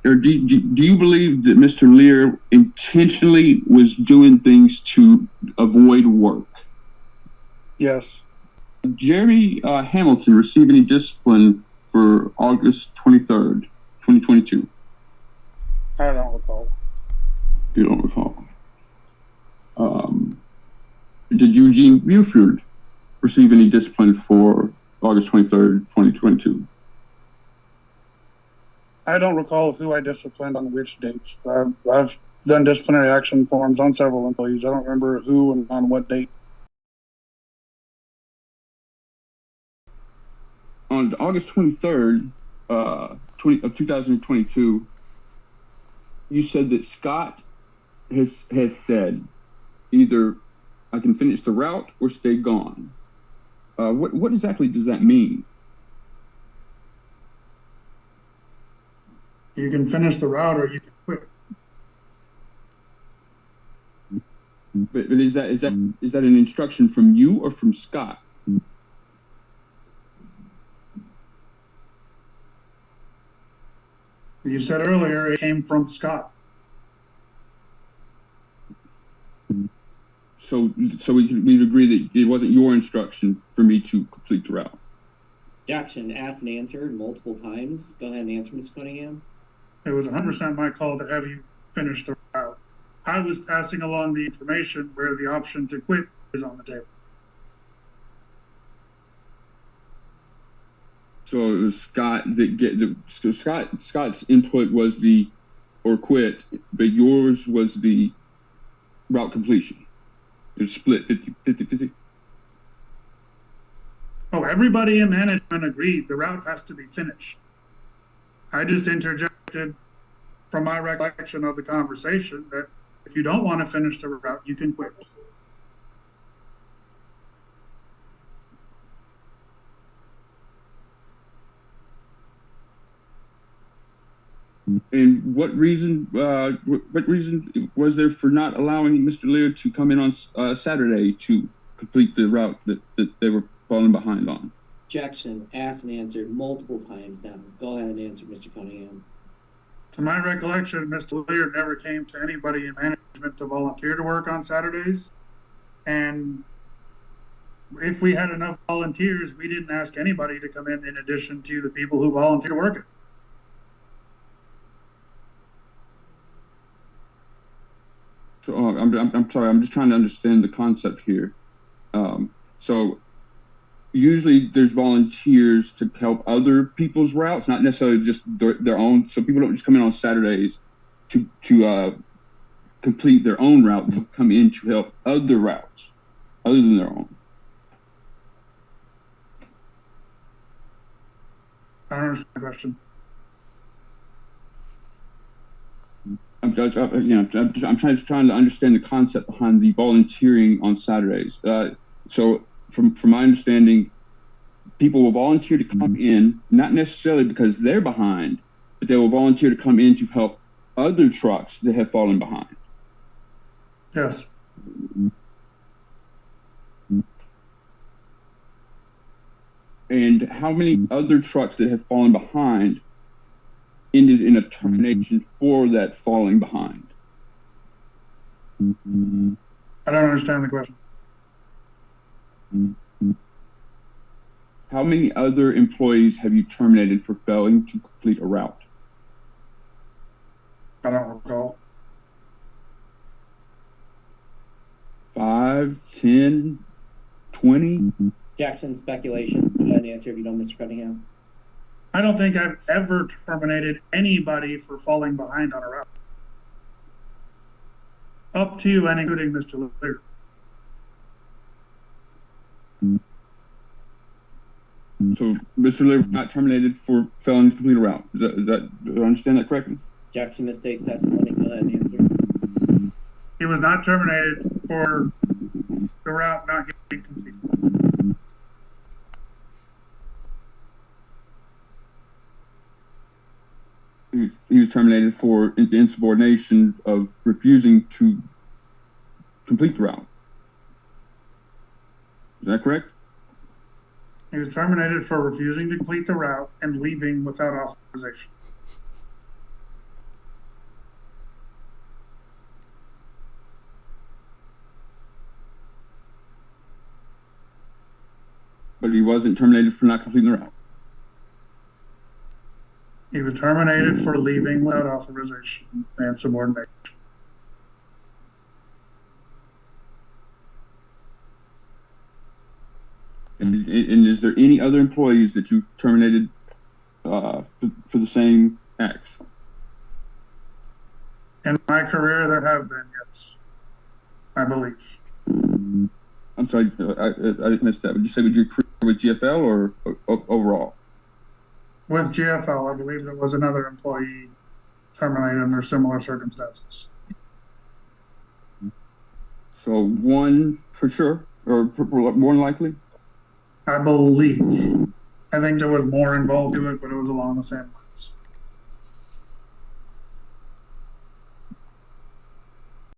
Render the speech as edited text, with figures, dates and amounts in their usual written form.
or do you believe that Mr. Lear intentionally was doing things to avoid work? Yes. Jeremy Hamilton receive any discipline for August 23rd, 2022? I don't recall. You don't recall. Did Eugene Buford receive any discipline for August 23rd, 2022? I don't recall who I disciplined on which dates. I've done disciplinary action forms on several employees. I don't remember who and on what date. On August 23rd, 2022, you said that Scott has said either I can finish the route or stay gone. What exactly does that mean? You can finish the route or you can quit. But is that an instruction from you or from Scott? You said earlier it came from Scott. So we'd agree that it wasn't your instruction for me to complete the route. Objection. Asked and answered multiple times. Go ahead and answer, Ms. Cunningham. It was 100% my call to have you finish the route. I was passing along the information where the option to quit is on the table. So it was Scott that Scott's input was the or quit, but yours was the route completion. It was split 50-50. Oh, everybody in management agreed the route has to be finished. I just interjected from my recollection of the conversation that if you don't want to finish the route, you can quit. And what reason was there for not allowing Mr. Lear to come in on Saturday to complete the route that they were falling behind on? Objection. Asked and answered multiple times now. Go ahead and answer, Mr. Cunningham. To my recollection, Mr. Lear never came to anybody in management to volunteer to work on Saturdays. And if we had enough volunteers, we didn't ask anybody to come in addition to the people who volunteer to work it. So I'm sorry. I'm just trying to understand the concept here. So usually there's volunteers to help other people's routes, not necessarily just their own. So people don't just come in on Saturdays to complete their own route. They'll come in to help other routes other than their own. I don't understand the question. I'm trying to understand the concept behind the volunteering on Saturdays. So from my understanding, people will volunteer to come in, not necessarily because they're behind, but they will volunteer to come in to help other trucks that have fallen behind. Yes. And how many other trucks that have fallen behind ended in a termination for that falling behind? I don't understand the question. How many other employees have you terminated for failing to complete a route? I don't recall. 5, 10, 20? Objection. Speculation. Go ahead and answer if you don't, Mr. Cunningham. I don't think I've ever terminated anybody for falling behind on a route. Up to and including Mr. Lear. So Mr. Lear was not terminated for failing to complete a route. Do I understand that correctly? Objection. Mistakes testimony. Go ahead and answer. He was not terminated for the route not getting completed. He was terminated for the insubordination of refusing to complete the route. Is that correct? He was terminated for refusing to complete the route and leaving without authorization. But he wasn't terminated for not completing the route. He was terminated for leaving without authorization and subordination. And is there any other employees that you terminated for the same acts? In my career, there have been, yes, I believe. I'm sorry, I didn't miss that. Would you say with your career with GFL or overall? With GFL, I believe there was another employee terminated under similar circumstances. So one for sure, or more than likely? I believe. I think there was more involved to it, but it was along the same line.